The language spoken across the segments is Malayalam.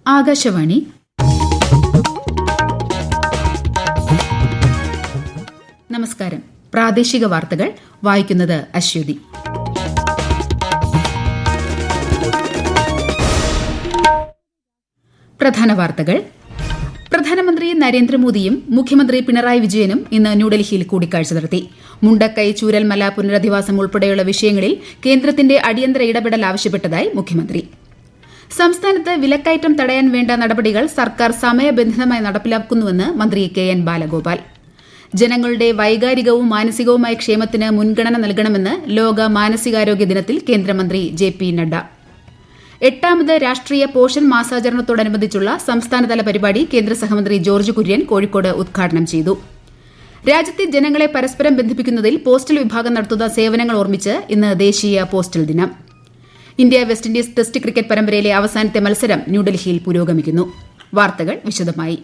ആകാശവാണി. നമസ്കാരം. പ്രാദേശിക വാർത്തകൾ വായിക്കുന്നത് അശ്വതി. പ്രധാന വാർത്തകൾ. പ്രധാനമന്ത്രി നരേന്ദ്രമോദിയും മുഖ്യമന്ത്രി പിണറായി വിജയനും ഇന്ന് ന്യൂഡൽഹിയിൽ കൂടിക്കാഴ്ച നടത്തി. മുണ്ടക്കൈ ചൂരൽമല പുനരധിവാസം ഉൾപ്പെടെയുള്ള വിഷയങ്ങളിൽ കേന്ദ്രത്തിന്റെ അടിയന്തര ഇടപെടൽ ആവശ്യപ്പെട്ടതായി മുഖ്യമന്ത്രി. സംസ്ഥാനത്ത് വിലക്കയറ്റം തടയാൻ വേണ്ട നടപടികൾ സർക്കാർ സമയബന്ധിതമായി നടപ്പിലാക്കുന്നുവെന്ന് മന്ത്രി കെ എൻ ബാലഗോപാൽ. ജനങ്ങളുടെ വൈകാരികവും മാനസികവുമായ ക്ഷേമത്തിന് മുൻഗണന നൽകണമെന്ന് ലോക മാനസികാരോഗ്യ ദിനത്തിൽ കേന്ദ്രമന്ത്രി JP നഡ്ഡ. 8ാമത് രാഷ്ട്രീയ പോഷൺ മാസാചരണത്തോടനുബന്ധിച്ചുള്ള സംസ്ഥാനതല പരിപാടി കേന്ദ്ര സഹമന്ത്രി ജോർജ് കുര്യൻ കോഴിക്കോട് ഉദ്ഘാടനം ചെയ്തു. രാജ്യത്തെ ജനങ്ങളെ പരസ്പരം ബന്ധിപ്പിക്കുന്നതിൽ പോസ്റ്റൽ വിഭാഗം നടത്തുന്ന സേവനങ്ങൾ ഓർമ്മിച്ച് ഇന്ന് ദേശീയ പോസ്റ്റൽ ദിനം. India west Indies test cricket പരമ്പരയിലെ അവസാനത്തെ മത്സരം ന്യൂഡൽഹിയിൽ പുരോഗമിക്കുന്നു. വാർത്തകൾ വിശദമായി.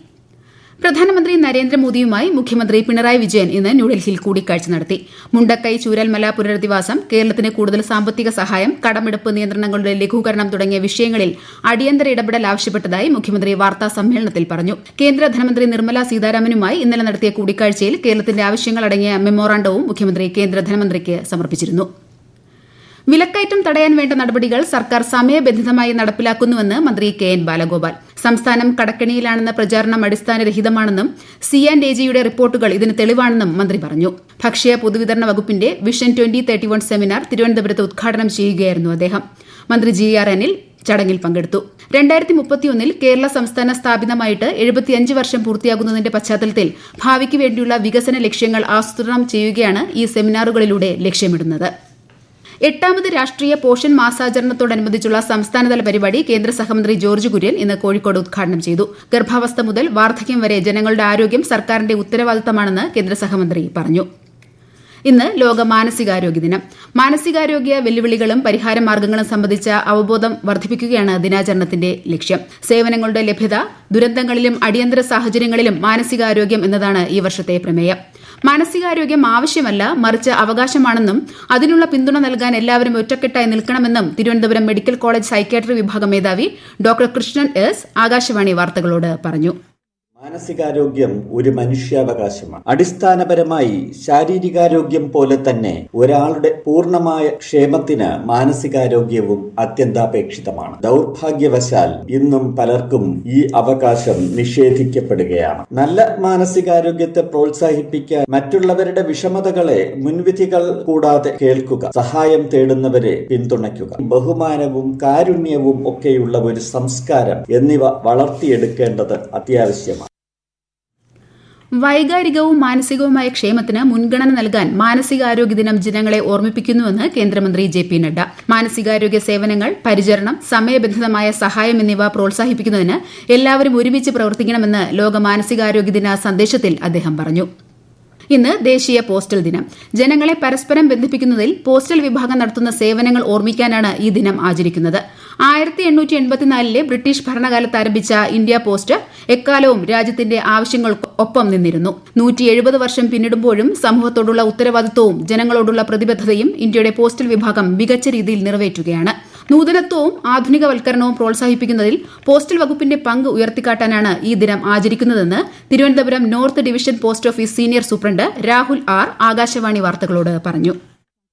പ്രധാനമന്ത്രി നരേന്ദ്രമോദിയുമായി മുഖ്യമന്ത്രി പിണറായി വിജയൻ ഇന്ന് ന്യൂഡൽഹിയിൽ കൂടിക്കാഴ്ച നടത്തി. മുണ്ടക്കൈ ചൂരൽമല പുനരധിവാസം, കേരളത്തിന് കൂടുതൽ സാമ്പത്തിക സഹായം, കടമെടുപ്പ് നിയന്ത്രണങ്ങളുടെ ലഘൂകരണം തുടങ്ങിയ വിഷയങ്ങളിൽ അടിയന്തര ഇടപെടൽ ആവശ്യപ്പെട്ടതായി മുഖ്യമന്ത്രി വാർത്താ സമ്മേളനത്തിൽ പറഞ്ഞു. കേന്ദ്ര ധനമന്ത്രി നിർമ്മല സീതാരാമനുമായി ഇന്നലെ നടത്തിയ കൂടിക്കാഴ്ചയിൽ കേരളത്തിന്റെ ആവശ്യങ്ങളടങ്ങിയ മെമ്മോറാണ്ടവും മുഖ്യമന്ത്രി കേന്ദ്ര ധനമന്ത്രിക്ക് സമർപ്പിച്ചിരുന്നു. വിലക്കയറ്റം തടയാൻ വേണ്ട നടപടികൾ സർക്കാർ സമയബന്ധിതമായി നടപ്പിലാക്കുന്നുവെന്ന് മന്ത്രി കെ എൻ ബാലഗോപാൽ. സംസ്ഥാനം കടക്കെണിയിലാണെന്ന പ്രചാരണം അടിസ്ഥാനരഹിതമാണെന്നും C&AGയുടെ റിപ്പോർട്ടുകൾ ഇതിന് തെളിവാണെന്നും മന്ത്രി പറഞ്ഞു. ഭക്ഷ്യ പൊതുവിതരണ വകുപ്പിന്റെ വിഷൻ 2031 സെമിനാർ തിരുവനന്തപുരത്ത് ഉദ്ഘാടനം ചെയ്യുകയായിരുന്നു അദ്ദേഹം. മന്ത്രി GR അനിൽ ചടങ്ങിൽ പങ്കെടുത്തു. 2031 കേരള സംസ്ഥാന സ്ഥാപിതമായിട്ട് 75 വർഷം പൂർത്തിയാകുന്നതിന്റെ പശ്ചാത്തലത്തിൽ ഭാവിക്ക് വേണ്ടിയുള്ള വികസന ലക്ഷ്യങ്ങൾ ആസൂത്രണം ചെയ്യുകയാണ് ഈ സെമിനാറുകളിലൂടെ ലക്ഷ്യമിടുന്നത്. 8ാമത് രാഷ്ട്രീയ പോഷൺ മാസാചരണത്തോടനുബന്ധിച്ചുള്ള സംസ്ഥാനതല പരിപാടി കേന്ദ്ര സഹമന്ത്രി ജോർജ് കുര്യൻ ഇന്ന് കോഴിക്കോട് ഉദ്ഘാടനം ചെയ്തു. ഗർഭാവസ്ഥ മുതൽ വാർദ്ധക്യം വരെ ജനങ്ങളുടെ ആരോഗ്യം സർക്കാരിന്റെ ഉത്തരവാദിത്തമാണെന്ന് കേന്ദ്ര സഹമന്ത്രി പറഞ്ഞു. ഇന്ന് ലോക മാനസികാരോഗ്യ ദിനം. മാനസികാരോഗ്യ വെല്ലുവിളികളും പരിഹാര മാർഗ്ഗങ്ങളും സംബന്ധിച്ച അവബോധം വർദ്ധിപ്പിക്കുകയാണ് ദിനാചരണത്തിന്റെ ലക്ഷ്യം. സേവനങ്ങളുടെ ലഭ്യത, ദുരന്തങ്ങളിലും അടിയന്തര സാഹചര്യങ്ങളിലും മാനസികാരോഗ്യം എന്നതാണ് ഈ വർഷത്തെ പ്രമേയം. മാനസികാരോഗ്യം ആവശ്യമല്ല, മറിച്ച് അവകാശമാണെന്നും അതിനുള്ള പിന്തുണ നൽകാൻ എല്ലാവരും ഒറ്റക്കെട്ടായി നിൽക്കണമെന്നും തിരുവനന്തപുരം മെഡിക്കൽ കോളേജ് സൈക്യാട്രി വിഭാഗം മേധാവി ഡോക്ടർ കൃഷ്ണൻ S ആകാശവാണി വാർത്തകളോട് പറഞ്ഞു. മാനസികാരോഗ്യം ഒരു മനുഷ്യാവകാശമാണ്. അടിസ്ഥാനപരമായി ശാരീരികാരോഗ്യം പോലെ തന്നെ ഒരാളുടെ പൂർണ്ണമായ ക്ഷേമത്തിന് മാനസികാരോഗ്യവും അത്യന്താപേക്ഷിതമാണ്. ദൗർഭാഗ്യവശാൽ ഇന്നും പലർക്കും ഈ അവകാശം നിഷേധിക്കപ്പെടുകയാണ്. നല്ല മാനസികാരോഗ്യത്തെ പ്രോത്സാഹിപ്പിക്കാൻ മറ്റുള്ളവരുടെ വിഷമതകളെ മുൻവിധികൾ കൂടാതെ കേൾക്കുക, സഹായം തേടുന്നവരെ പിന്തുണയ്ക്കുക, ബഹുമാനവും കാരുണ്യവും ഒക്കെയുള്ള ഒരു സംസ്കാരം എന്നിവ വളർത്തിയെടുക്കേണ്ടത് അത്യാവശ്യമാണ്. വൈകാരികവും മാനസികവുമായ ക്ഷേമത്തിന് മുൻഗണന നൽകാൻ മാനസികാരോഗ്യ ദിനം ജനങ്ങളെ ഓർമ്മിപ്പിക്കുന്നുവെന്ന് കേന്ദ്രമന്ത്രി JP നഡ്ഡ. മാനസികാരോഗ്യ സേവനങ്ങൾ, പരിചരണം, സമയബന്ധിതമായ സഹായം എന്നിവ പ്രോത്സാഹിപ്പിക്കുന്നതിന് എല്ലാവരും ഒരുമിച്ച് പ്രവർത്തിക്കണമെന്ന് ലോക മാനസികാരോഗ്യ ദിന സന്ദേശത്തിൽ അദ്ദേഹം പറഞ്ഞു. ഇന്ന് ദേശീയ പോസ്റ്റൽ ദിനം. ജനങ്ങളെ പരസ്പരം ബന്ധിപ്പിക്കുന്നതിൽ പോസ്റ്റൽ വിഭാഗം നടത്തുന്ന സേവനങ്ങൾ ഓർമ്മിക്കാനാണ് ഈ ദിനം ആചരിക്കുന്നത്. 1884 ബ്രിട്ടീഷ് ഭരണകാലത്ത് ആരംഭിച്ച ഇന്ത്യ പോസ്റ്റ് എക്കാലവും രാജ്യത്തിന്റെ ആവശ്യങ്ങൾക്കൊപ്പം നിന്നിരുന്നു. 170 വർഷം പിന്നിടുമ്പോഴും സമൂഹത്തോടുള്ള ഉത്തരവാദിത്വവും ജനങ്ങളോടുള്ള പ്രതിബദ്ധതയും ഇന്ത്യയുടെ പോസ്റ്റൽ വിഭാഗം മികച്ച രീതിയിൽ നിറവേറ്റുകയാണ്. നൂതനത്വവും ആധുനികവൽക്കരണവും പ്രോത്സാഹിപ്പിക്കുന്നതിൽ പോസ്റ്റൽ വകുപ്പിന്റെ പങ്ക് ഉയർത്തിക്കാട്ടാനാണ് ഈ ദിനം ആചരിക്കുന്നതെന്ന് Thiruvananthapuram north division post office senior superintendent Rahul R Akashvani വാർത്തകളോട് പറഞ്ഞു.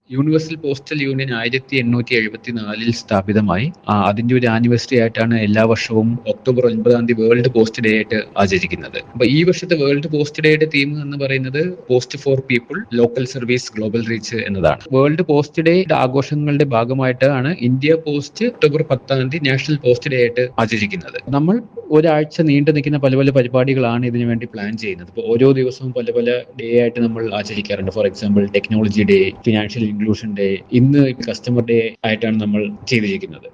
യൂണിവേഴ്സൽ പോസ്റ്റൽ യൂണിയൻ 1874 സ്ഥാപിതമായി. അതിന്റെ ഒരു ആനിവേഴ്സറി ആയിട്ടാണ് എല്ലാ വർഷവും ഒക്ടോബർ 9 വേൾഡ് പോസ്റ്റ് ഡേ ആയിട്ട് ആചരിക്കുന്നത്. അപ്പൊ ഈ വർഷത്തെ വേൾഡ് പോസ്റ്റ് ഡേയുടെ തീം എന്ന് പറയുന്നത് post for people, local service, global reach എന്നതാണ്. വേൾഡ് പോസ്റ്റ് ഡേ ആഘോഷങ്ങളുടെ ഭാഗമായിട്ടാണ് India post October 10 national post day ആയിട്ട് ആചരിക്കുന്നത്. നമ്മൾ ഒരാഴ്ച നീണ്ടു നിൽക്കുന്ന പല പല പരിപാടികളാണ് ഇതിനു വേണ്ടി പ്ലാൻ ചെയ്യുന്നത്. ഇപ്പോൾ ഓരോ ദിവസവും പല പല ഡേ ആയിട്ട് നമ്മൾ ആചരിക്കാറുണ്ട്. For example technology day, financial inclusion day, ഇന്ന് കസ്റ്റമർ ഡേ ആയിട്ടാണ് നമ്മൾ ചെയ്തിരിക്കുന്നത്.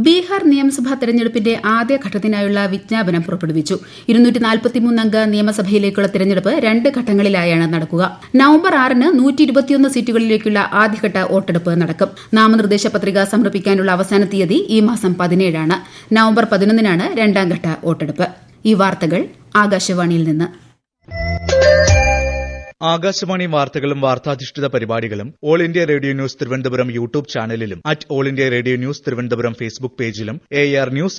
ബീഹാർ നിയമസഭാ തെരഞ്ഞെടുപ്പിന്റെ ആദ്യഘട്ടത്തിനായുള്ള വിജ്ഞാപനം പുറപ്പെടുവിച്ചു. 243 അംഗ നിയമസഭയിലേക്കുള്ള തെരഞ്ഞെടുപ്പ് 2 ഘട്ടങ്ങളിലായാണ് നടക്കുക. നവംബർ 6-ന് 121 സീറ്റുകളിലേക്കുള്ള ആദ്യഘട്ട വോട്ടെടുപ്പ് നടക്കും. നാമനിർദ്ദേശ പത്രിക സമർപ്പിക്കാനുള്ള അവസാന തീയതി ഈ മാസം 17-ആണ്. നവംബർ 11-നാണ് 2ാം ഘട്ട വോട്ടെടുപ്പ്. ഈ വാർത്തകൾ ആകാശവാണിയിൽ നിന്ന്. ആകാശവാണി വാർത്തകളും വാർത്താധിഷ്ഠിത പരിപാടികളും All India Radio News Thiruvananthapuram YouTube ചാനലിലും All India Radio News Thiruvananthapuram Facebook പേജിലും AR News_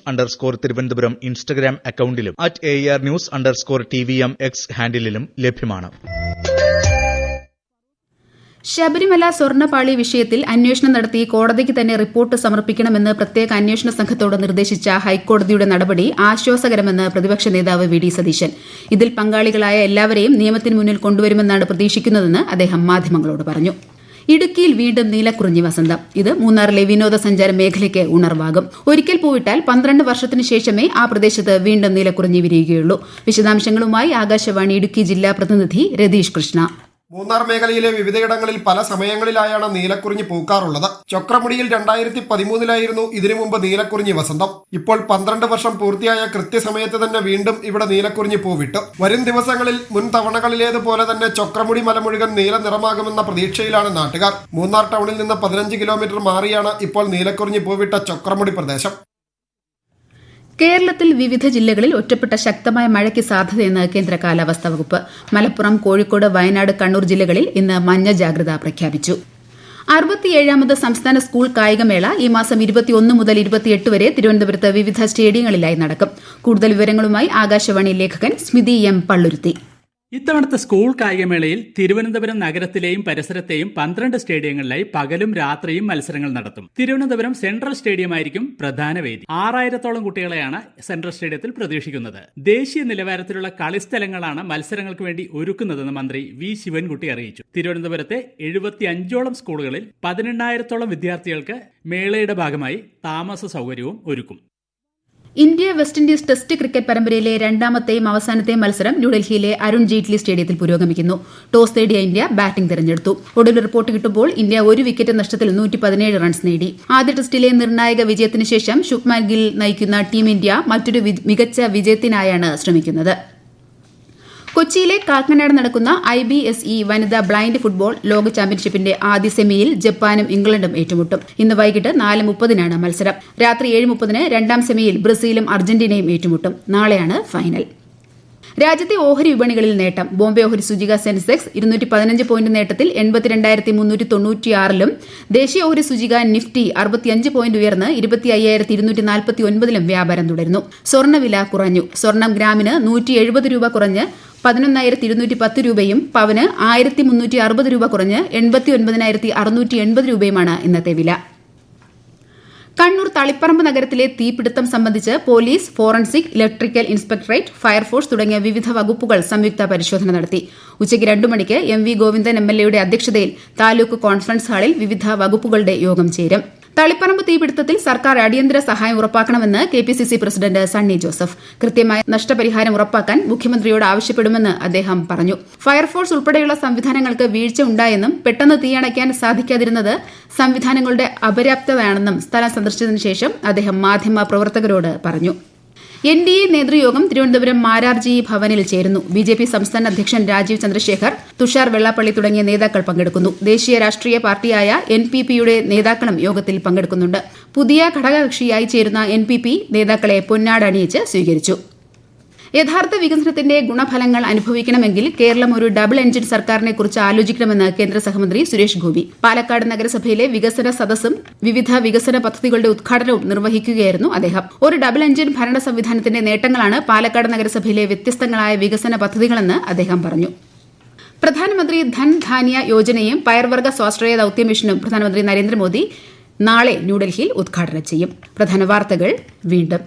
തിരുവനന്തപുരം ഇൻസ്റ്റഗ്രാം അക്കൌണ്ടിലും AR News_TVM X ഹാൻഡിലും ലഭ്യമാണ്. ശബരിമല സ്വർണ്ണപ്പാളി വിഷയത്തിൽ അന്വേഷണം നടത്തി കോടതിക്ക് തന്നെ റിപ്പോർട്ട് സമർപ്പിക്കണമെന്ന് പ്രത്യേക അന്വേഷണ സംഘത്തോട് നിർദ്ദേശിച്ച ഹൈക്കോടതിയുടെ നടപടി ആശ്വാസകരമെന്ന് പ്രതിപക്ഷ നേതാവ് VD സതീശൻ. ഇതിൽ പങ്കാളികളായ എല്ലാവരെയും നിയമത്തിന് മുന്നിൽ കൊണ്ടുവരുമെന്നാണ് പ്രതീക്ഷിക്കുന്നതെന്ന് അദ്ദേഹം മാധ്യമങ്ങളോട് പറഞ്ഞു. ഇടുക്കിയിൽ വീണ്ടും നീലക്കുറിഞ്ഞി വസന്തം. ഇത് മൂന്നാറിലെ വിനോദസഞ്ചാര മേഖലയ്ക്ക് ഉണർവാകും. ഒരിക്കൽ പോയിട്ടാൽ 12 വർഷത്തിന് ശേഷമേ ആ പ്രദേശത്ത് വീണ്ടും നീലക്കുറിഞ്ഞി വിരിയുകയുള്ളൂ. വിശദാംശങ്ങളുമായി ആകാശവാണി ഇടുക്കി ജില്ലാ പ്രതിനിധി രതീഷ് കൃഷ്ണ. മൂന്നാർ മേഖലയിലെ വിവിധയിടങ്ങളിൽ പല സമയങ്ങളിലായാണ് നീലക്കുറിഞ്ഞി പൂക്കാറുള്ളത്. ചൊക്രമുടിയിൽ 2013 ഇതിനു മുമ്പ് നീലക്കുറിഞ്ഞി വസന്തം. ഇപ്പോൾ 12 വർഷം പൂർത്തിയായ കൃത്യസമയത്ത് തന്നെ വീണ്ടും ഇവിടെ നീലക്കുറിഞ്ഞി പൂവിട്ടു. വരും ദിവസങ്ങളിൽ മുൻ തവണകളിലേതുപോലെ തന്നെ ചൊക്രമുടി മല മുഴുവൻ നീല നിറമാകുമെന്ന പ്രതീക്ഷയിലാണ് നാട്ടുകാർ. മൂന്നാർ ടൗണിൽ നിന്ന് 15 കിലോമീറ്റർ മാറിയാണ് ഇപ്പോൾ നീലക്കുറിഞ്ഞി പൂവിട്ട ചൊക്രമുടി പ്രദേശം. കേരളത്തിൽ വിവിധ ജില്ലകളിൽ ഒറ്റപ്പെട്ട ശക്തമായ മഴയ്ക്ക് സാധ്യതയെന്ന് കേന്ദ്ര കാലാവസ്ഥാ വകുപ്പ്. മലപ്പുറം, കോഴിക്കോട്, വയനാട്, കണ്ണൂർ ജില്ലകളിൽ ഇന്ന് മഞ്ഞ ജാഗ്രത പ്രഖ്യാപിച്ചു. 67ാമത് സംസ്ഥാന സ്കൂൾ കായികമേള ഈ മാസം 21 മുതൽ 28 വരെ തിരുവനന്തപുരത്ത് വിവിധ സ്റ്റേഡിയങ്ങളിലായി നടക്കും. കൂടുതൽ വിവരങ്ങളുമായി ആകാശവാണി ലേഖകൻ സ്മിതി M. പള്ളുരുത്തി. ഇത്തവണത്തെ സ്കൂൾ കായികമേളയിൽ തിരുവനന്തപുരം നഗരത്തിലെയും പരിസരത്തെയും 12 സ്റ്റേഡിയങ്ങളിലായി പകലും രാത്രിയും മത്സരങ്ങൾ നടത്തും. തിരുവനന്തപുരം സെൻട്രൽ സ്റ്റേഡിയമായിരിക്കും പ്രധാന വേദി. 6000-ഓളം കുട്ടികളെയാണ് സെൻട്രൽ സ്റ്റേഡിയത്തിൽ പ്രതീക്ഷിക്കുന്നത്. ദേശീയ നിലവാരത്തിലുള്ള കളിസ്ഥലങ്ങളാണ് മത്സരങ്ങൾക്ക് വേണ്ടി ഒരുക്കുന്നതെന്ന് മന്ത്രി V. ശിവൻകുട്ടി അറിയിച്ചു. തിരുവനന്തപുരത്തെ 75ഓളം സ്കൂളുകളിൽ 18,000-ഓളം വിദ്യാർത്ഥികൾക്ക് മേളയുടെ ഭാഗമായി താമസ സൗകര്യവും ഒരുക്കും. India west Indies test cricket പരമ്പരയിലെ രണ്ടാമത്തെയും അവസാനത്തെയും മത്സരം ന്യൂഡൽഹിയിലെ അരുൺ ജെയ്റ്റ്ലി സ്റ്റേഡിയത്തിൽ പുരോഗമിക്കുന്നു. ടോസ് നേടിയ ഇന്ത്യ ബാറ്റിംഗ് തെരഞ്ഞെടുത്തു. ഒടുവിൽ റിപ്പോർട്ട് കിട്ടുമ്പോൾ ഇന്ത്യ 1 വിക്കറ്റ് നഷ്ടത്തിൽ 117 റൺസ് നേടി. ആദ്യ ടെസ്റ്റിലെ നിർണായക വിജയത്തിന് ശേഷം ശുഭ്മാൻ ഗിൽ നയിക്കുന്ന ടീം ഇന്ത്യ മറ്റൊരു മികച്ച വിജയത്തിനായാണ് ശ്രമിക്കുന്നത്. കൊച്ചിയിലെ കാക്കനാട് നടക്കുന്ന IBSE വനിതാ ബ്ലൈൻഡ് ഫുട്ബോൾ ലോക ചാമ്പ്യൻഷിപ്പിന്റെ ആദ്യ സെമിയിൽ ജപ്പാനും ഇംഗ്ലണ്ടും ഏറ്റുമുട്ടും. ഇന്ന് വൈകിട്ട് 4:30 മത്സരം. രാത്രി 7:30 രണ്ടാം സെമിയിൽ ബ്രസീലും അർജന്റീനയും ഏറ്റുമുട്ടും. നാളെയാണ് ഫൈനൽ. രാജ്യത്തെ ഓഹരി വിപണികളിൽ നേട്ടം. ബോംബെ ഓഹരി സൂചിക സെൻസെക്സ് 215 പോയിന്റ് നേട്ടത്തിൽ 82,396-ലും ദേശീയ ഓഹരി സൂചിക നിഫ്റ്റി 65 പോയിന്റ് ഉയർന്ന് 25,249-ലും വ്യാപാരം തുടരുന്നു. സ്വർണ്ണവില കുറഞ്ഞു. സ്വർണം ഗ്രാമിന് 170 രൂപ കുറഞ്ഞ് 11,210 രൂപയും പവന് 1,360 രൂപ കുറഞ്ഞ് 89,680 രൂപയുമാണ് ഇന്നത്തെ വില. കണ്ണൂർ തളിപ്പറമ്പ് നഗരത്തിലെ തീപിടുത്തം സംബന്ധിച്ച് police, forensic, electrical inspectorate, fire force തുടങ്ങിയ വിവിധ വകുപ്പുകൾ സംയുക്ത പരിശോധന നടത്തി. ഉച്ചയ്ക്ക് 2 മണിക്ക് MV ഗോവിന്ദൻ MLA അധ്യക്ഷതയിൽ താലൂക്ക് കോൺഫറൻസ് ഹാളിൽ വിവിധ വകുപ്പുകളുടെ യോഗം ചേരും. തളിപ്പറമ്പ് തീപിടുത്തത്തിൽ സർക്കാർ അടിയന്തര സഹായം ഉറപ്പാക്കണമെന്ന് KPCC പ്രസിഡന്റ് സണ്ണി ജോസഫ്. കൃത്യമായ നഷ്ടപരിഹാരം ഉറപ്പാക്കാൻ മുഖ്യമന്ത്രിയോട് ആവശ്യപ്പെടുമെന്ന് അദ്ദേഹം പറഞ്ഞു. ഫയർഫോഴ്സ് ഉൾപ്പെടെയുള്ള സംവിധാനങ്ങൾക്ക് വീഴ്ച ഉണ്ടായെന്നും പെട്ടെന്ന് തീയണയ്ക്കാൻ സാധിക്കാതിരുന്നത് സംവിധാനങ്ങളുടെ അപര്യാപ്തതയാണെന്നും സ്ഥലം സന്ദർശിച്ചതിനു ശേഷം അദ്ദേഹം മാധ്യമ പ്രവർത്തകരോട് പറഞ്ഞു. NDA നേതൃയോഗം തിരുവനന്തപുരം മാരാർജി ഭവനിൽ ചേരുന്നു. BJP സംസ്ഥാന അധ്യക്ഷൻ രാജീവ് ചന്ദ്രശേഖർ, തുഷാർ വെള്ളാപ്പള്ളി തുടങ്ങിയ നേതാക്കൾ പങ്കെടുക്കുന്നു. ദേശീയ രാഷ്ട്രീയ പാർട്ടിയായ NPPയുടെ നേതാക്കളും യോഗത്തിൽ പങ്കെടുക്കുന്നുണ്ട്. പുതിയ ഘടകകക്ഷിയായി ചേരുന്ന NPP നേതാക്കളെ പൊന്നാട അണിയിച്ച് സ്വീകരിച്ചു. യഥാർത്ഥ വികസനത്തിന്റെ ഗുണഫലങ്ങൾ അനുഭവിക്കണമെങ്കിൽ കേരളം ഒരു ഡബിൾ എഞ്ചിൻ സർക്കാരിനെ കുറിച്ച് ആലോചിക്കണമെന്ന് കേന്ദ്ര സഹമന്ത്രി സുരേഷ് ഗോപി. പാലക്കാട് നഗരസഭയിലെ വികസന സദസ്സും വിവിധ വികസന പദ്ധതികളുടെ ഉദ്ഘാടനവും നിർവഹിക്കുകയായിരുന്നു അദ്ദേഹം. ഒരു ഡബിൾ എഞ്ചിൻ ഭരണ സംവിധാനത്തിന്റെ നേട്ടങ്ങളാണ് പാലക്കാട് നഗരസഭയിലെ വ്യത്യസ്തങ്ങളായ വികസന പദ്ധതികളെന്ന് അദ്ദേഹം പറഞ്ഞു. പ്രധാനമന്ത്രി ധൻ ധാന്യ യോജനയും പയർവർഗ്ഗ സ്വാശ്രയ ദൌത്യ മിഷനും പ്രധാനമന്ത്രി നരേന്ദ്രമോദി നാളെ ന്യൂഡൽഹിയിൽ ഉദ്ഘാടനം ചെയ്യും. പ്രധാന വാർത്തകൾ വീണ്ടും.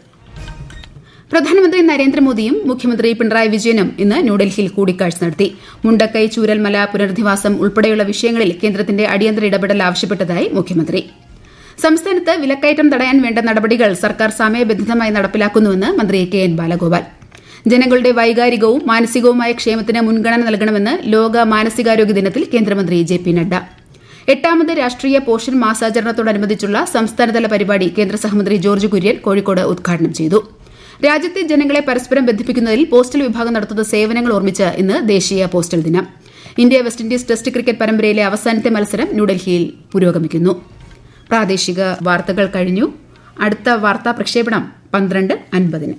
പ്രധാനമന്ത്രി നരേന്ദ്രമോദിയും മുഖ്യമന്ത്രി പിണറായി വിജയനും ഇന്ന് ന്യൂഡൽഹിയിൽ കൂടിക്കാഴ്ച നടത്തി. മുണ്ടക്കൈ ചൂരൽമല പുനരധിവാസം ഉൾപ്പെടെയുള്ള വിഷയങ്ങളിൽ കേന്ദ്രത്തിന്റെ അടിയന്തര ഇടപെടൽ ആവശ്യപ്പെട്ടതായി മുഖ്യമന്ത്രി. സംസ്ഥാനത്ത് വിലക്കയറ്റം തടയാൻ വേണ്ട നടപടികൾ സർക്കാർ സമയബന്ധിതമായി നടപ്പിലാക്കുന്നുവെന്ന് മന്ത്രി KN ബാലഗോപാൽ. ജനങ്ങളുടെ വൈകാരികവും മാനസികവുമായ ക്ഷേമത്തിന് മുൻഗണന നൽകണമെന്ന് ലോക മാനസികാരോഗ്യ ദിനത്തിൽ കേന്ദ്രമന്ത്രി JP നഡ്ഡ. 8ാമത് രാഷ്ട്രീയ പോഷൻ മാസാചരണത്തോടനുബന്ധിച്ചുള്ള സംസ്ഥാനതല പരിപാടി കേന്ദ്ര സഹമന്ത്രി ജോർജ് കുര്യൻ കോഴിക്കോട് ഉദ്ഘാടനം ചെയ്തു. രാജ്യത്തെ ജനങ്ങളെ പരസ്പരം ബന്ധിപ്പിക്കുന്നതിൽ പോസ്റ്റൽ വിഭാഗം നടത്തുന്ന സേവനങ്ങൾ ഓർമ്മിച്ച് ഇന്ന് ദേശീയ പോസ്റ്റൽ ദിനം. India west Indies test cricket പരമ്പരയിലെ അവസാനത്തെ മത്സരം ന്യൂഡൽഹിയിൽ പുരോഗമിക്കുന്നു. പ്രാദേശിക വാർത്തകൾ കഴിഞ്ഞു. അടുത്ത വാർത്താ പ്രക്ഷേപണം 12:50.